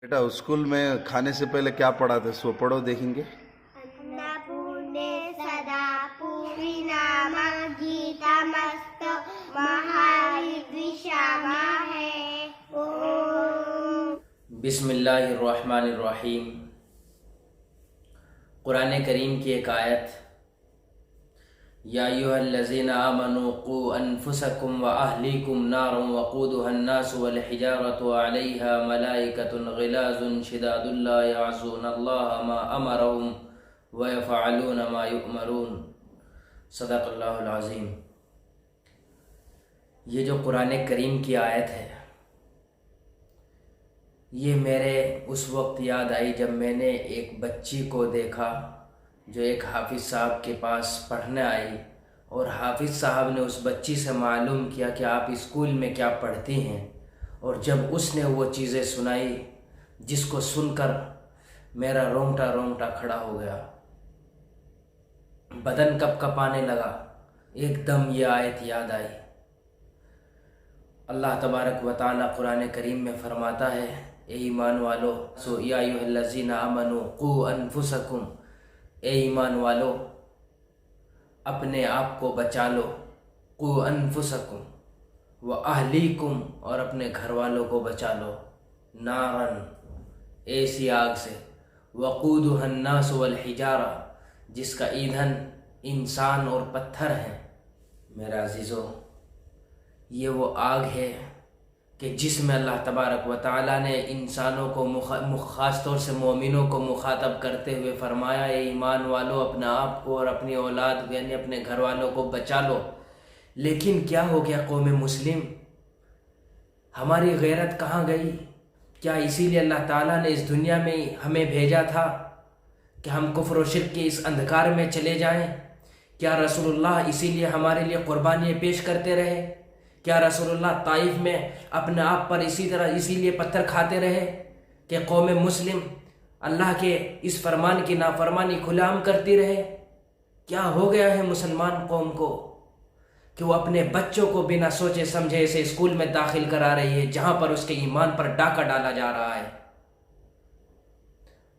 बेटा स्कूल में खाने से पहले क्या पढ़ाते सो पढ़ो देखेंगे। अन्नपूर्णे सदा पूर्णिमा गीतामस्त महाविद्विषामा है। ओम बिस्मिल्लाहिर्रहमानिर्रहीम। कुरान करीम की एक आयत, या अय्युहल्लज़ीना आमनू क़ू अनफुसकुम व अहलीकुम नारन वक़ूदुहा अन्नासु वल हिजारतु अलैहा मलाइकतुन ग़िलाज़ुन शिदादुन ला यअसूनल्लाहा मा अमरहुम व यफ़अलून मा युअमरून। सदक़ल्लाहुल अज़ीम। ये जो कुरान करीम की आयत है, ये मेरे उस वक्त याद आई जब मैंने एक बच्ची को देखा जो एक हाफिज़ साहब के पास पढ़ने आई, और हाफिज़ साहब ने उस बच्ची से मालूम किया कि आप स्कूल में क्या पढ़ती हैं। और जब उसने वो चीज़ें सुनाई जिसको सुनकर मेरा रोंगटा रोंगटा खड़ा हो गया, बदन कँपाने लगा। एकदम ये आयत याद आई। अल्लाह तबारक व तआला कुरान करीम में फरमाता है, ए ईमान वालो, या अय्युहल्लज़ीना आमनू क़ू अनफुसकुम, ए ईमान वालो अपने आप को बचा लो, क़ू अनफुसकुम व अहलीकुम, और अपने घर वालों को बचा लो, नारन, ऐसी आग से, वक़ूदुहा अन्नासु वल हिजारा, जिसका ईंधन इंसान और पत्थर हैं। मेरे अजीज़ों, ये वो आग है कि जिसमें अल्लाह तबारक व तआला ने इंसानों को ख़ास तौर से मोमिनों को मुखातब करते हुए फरमाया, ए ईमान वालों अपने आप को और अपनी औलाद यानी अपने घर वालों को बचा लो। लेकिन क्या हो गया कौम मुस्लिम, हमारी गैरत कहाँ गई? क्या इसीलिए अल्लाह ताला ने इस दुनिया में हमें भेजा था कि हम कुफ्र व शिर्क के इस अंधकार में चले जाएं? क्या रसूलुल्लाह इसीलिए हमारे लिए कुर्बानियाँ पेश करते रहे? क्या रसूलुल्लाह ताइफ में अपने आप पर इसीलिए पत्थर खाते रहे कि कौम मुस्लिम अल्लाह के इस फरमान की नाफरमानी खुलेआम करती रहे? क्या हो गया है मुसलमान कौम को कि वो अपने बच्चों को बिना सोचे समझे ऐसे स्कूल में दाखिल करा रही है जहाँ पर उसके ईमान पर डाका डाला जा रहा है?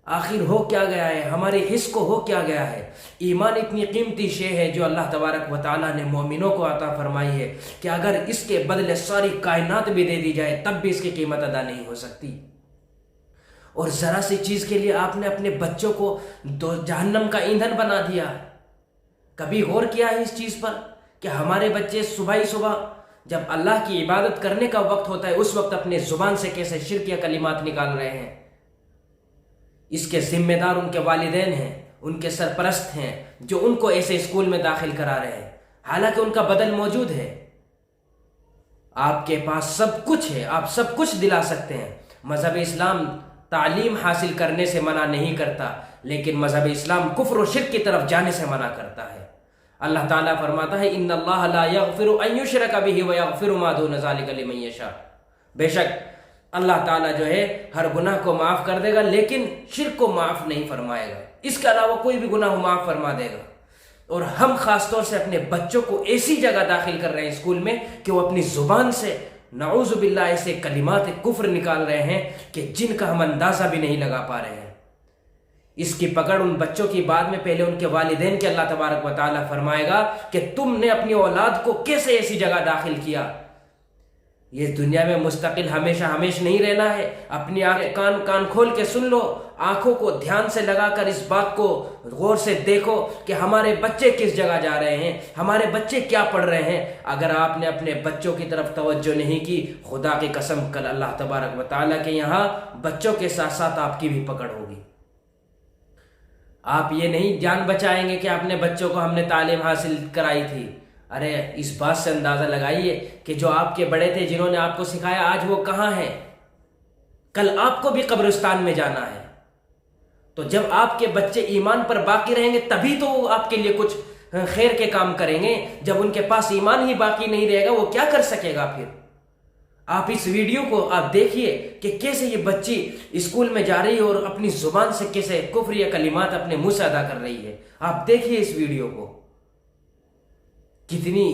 आखिर हो क्या गया है? हमारे हिस्स को हो क्या गया है? ईमान इतनी कीमती शे है जो अल्लाह तबारक व तआला ने मोमिनों को अता फरमाई है कि अगर इसके बदले सारी कायनात भी दे दी जाए तब भी इसकी कीमत अदा नहीं हो सकती। और ज़रा सी चीज़ के लिए आपने अपने बच्चों को जहन्नम का ईंधन बना दिया। कभी गौर किया है इस चीज़ पर कि हमारे बच्चे सुबह ही सुबह जब अल्लाह की इबादत करने का वक्त होता है उस वक्त अपने ज़ुबान से कैसे शिर्क या कलिमात निकाल रहे हैं? इसके जिम्मेदार उनके वालिदैन हैं, उनके सरपरस्त हैं जो उनको ऐसे स्कूल में दाखिल करा रहे हैं, हालांकि उनका बदल मौजूद है। आपके पास सब कुछ है, आप सब कुछ दिला सकते हैं। मज़हब इस्लाम तालीम हासिल करने से मना नहीं करता, लेकिन मज़हब इस्लाम कुफ्र और शिर्क की तरफ जाने से मना करता है। अल्लाह ताला फरमाता है, इन्नल्लाह ला यग़फ़िरु अन युश्रका बिही व यग़फ़िरु मा दून ज़ालिका लिमन यशा। बेशक अल्लाह ताला जो है हर गुनाह को माफ़ कर देगा, लेकिन शिर्क को माफ़ नहीं फरमाएगा। इसके अलावा कोई भी गुनाह माफ़ फरमा देगा। और हम ख़ास तौर से अपने बच्चों को ऐसी जगह दाखिल कर रहे हैं स्कूल में कि वो अपनी ज़ुबान से नऊज़ु बिल्लाह ऐसे कलिमात कुफ्र निकाल रहे हैं कि जिनका हम अंदाज़ा भी नहीं लगा पा रहे हैं। इसकी पकड़ उन बच्चों की बाद में पहले उनके वालिदैन के अल्लाह तबारक व तआला फरमाएगा कि तुमने अपनी औलाद को कैसे ऐसी जगह दाखिल किया। ये दुनिया में मुस्तकिल हमेशा नहीं रहना है। अपनी कान खोल के सुन लो, आंखों को ध्यान से लगाकर इस बात को गौर से देखो कि हमारे बच्चे किस जगह जा रहे हैं, हमारे बच्चे क्या पढ़ रहे हैं। अगर आपने अपने बच्चों की तरफ तवज्जो नहीं की, खुदा की कसम कल अल्लाह तबारक व तआला के यहाँ बच्चों के साथ साथ आपकी भी पकड़ होगी। आप ये नहीं जान बचाएंगे कि अपने बच्चों को हमने तालीम हासिल कराई थी। अरे इस बात से अंदाज़ा लगाइए कि जो आपके बड़े थे जिन्होंने आपको सिखाया आज वो कहाँ हैं? कल आपको भी कब्रिस्तान में जाना है। तो जब आपके बच्चे ईमान पर बाकी रहेंगे तभी तो वो आपके लिए कुछ खैर के काम करेंगे। जब उनके पास ईमान ही बाकी नहीं रहेगा वो क्या कर सकेगा फिर? आप इस वीडियो को आप देखिए कि कैसे ये बच्ची स्कूल में जा रही है और अपनी जुबान से कैसे कुफ्र या कलिमात अपने मुंह से अदा कर रही है। आप देखिए इस वीडियो को। कितनी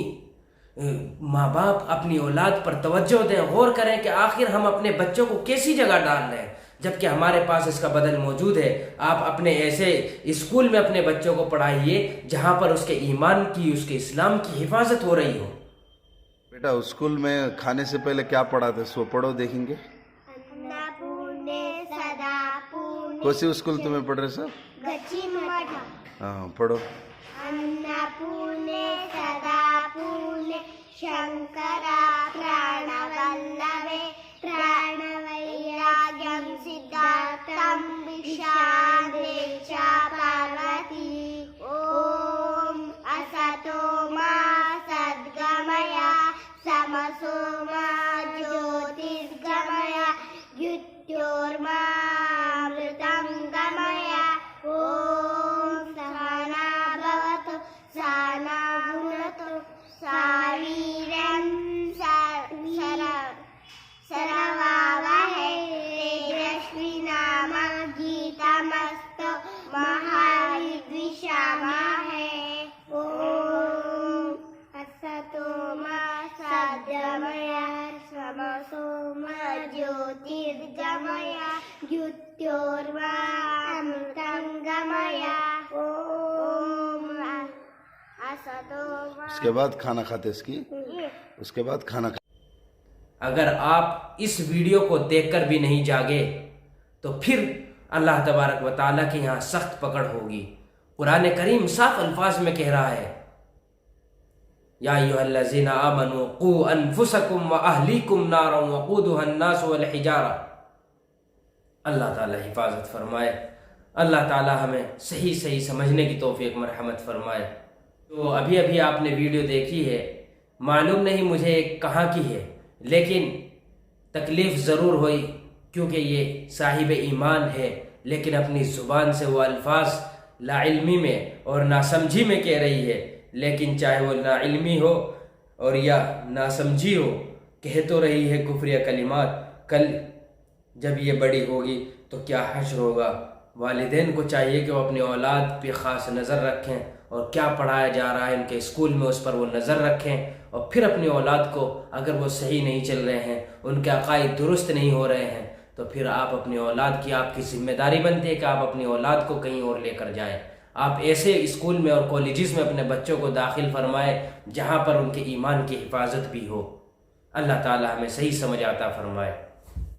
माँ बाप अपनी औलाद पर तवज्जो दें, गौर करें कि आखिर हम अपने बच्चों को कैसी जगह डाल रहे हैं। جبکہ ہمارے پاس اس کا بدل موجود ہے۔ آپ اپنے ایسے اسکول میں اپنے بچوں کو پڑھائیے جہاں پر اس کے ایمان کی، اس کے اسلام کی حفاظت ہو رہی ہو۔ بیٹا اسکول میں کھانے سے پہلے کیا پڑھاتے سو پڑھو دیکھیں گے۔ अन्नपूर्णे सदा पूर्णे کون سی اسکول تمہیں پڑھ رہے سر؟ गचिमठ ہاں پڑھو۔ अन्नपूर्णे सदा पूर्णे शङ्करा प्राणवल्लभे प्राणवैराग्यं सिद्धार्थं विशाले च पार्वती ॐ असतो मा सद्गमय समसो मा ज्योतिर्गमय मृत्योर्मा अमृतं गमय ॐ सहना भवतु सहना भुनक्तु सावीर्यं सरवावहै तेजस्विनामधीतमस्तु महाविद्विषावहै ॐ असतो मा सद्गमय समसो मा ज्योतिर्गमय मृत्योर्मा अमृतं गमय ॐ असतो मा اس کے بعد کھانا کھاتے اس کی، اس کے بعد کھانا اگر آپ اس ویڈیو کو دیکھ کر بھی نہیں جاگے تو پھر اللہ تبارک و تعالیٰ کے یہاں سخت پکڑ ہوگی۔ قرآن کریم صاف الفاظ میں کہہ رہا ہے، یا ایھا الذین آمنوا قوا انفسکم واہلیکم نارا وقودھا الناس والحجارہ۔ اللہ تعالیٰ حفاظت فرمائے، اللہ تعالیٰ ہمیں صحیح صحیح سمجھنے کی توفیق مرحمت فرمائے۔ تو ابھی ابھی آپ نے ویڈیو دیکھی ہے، معلوم نہیں مجھے کہاں کی ہے، لیکن تکلیف ضرور ہوئی کیونکہ یہ صاحب ایمان ہے، لیکن اپنی زبان سے وہ الفاظ لا علمی میں اور ناسمجھی میں کہہ رہی ہے۔ لیکن چاہے وہ نا علمی ہو اور یا ناسمجھی ہو، کہہ تو رہی ہے کفریہ کلمات۔ کل جب یہ بڑی ہوگی تو کیا حشر ہوگا۔ والدین کو چاہیے کہ وہ اپنی اولاد پہ خاص نظر رکھیں، اور کیا پڑھایا جا رہا ہے ان کے اسکول میں اس پر وہ نظر رکھیں، اور پھر اپنی اولاد کو اگر وہ صحیح نہیں چل رہے ہیں، ان کے عقائد درست نہیں ہو رہے ہیں، تو پھر آپ اپنی اولاد کی، آپ کی ذمہ داری بنتی ہے کہ آپ اپنی اولاد کو کہیں اور لے کر جائیں۔ آپ ایسے اسکول میں اور کالجز میں اپنے بچوں کو داخل فرمائیں جہاں پر ان کے ایمان کی حفاظت بھی ہو۔ اللہ تعالی ہمیں صحیح سمجھ عطا فرمائے۔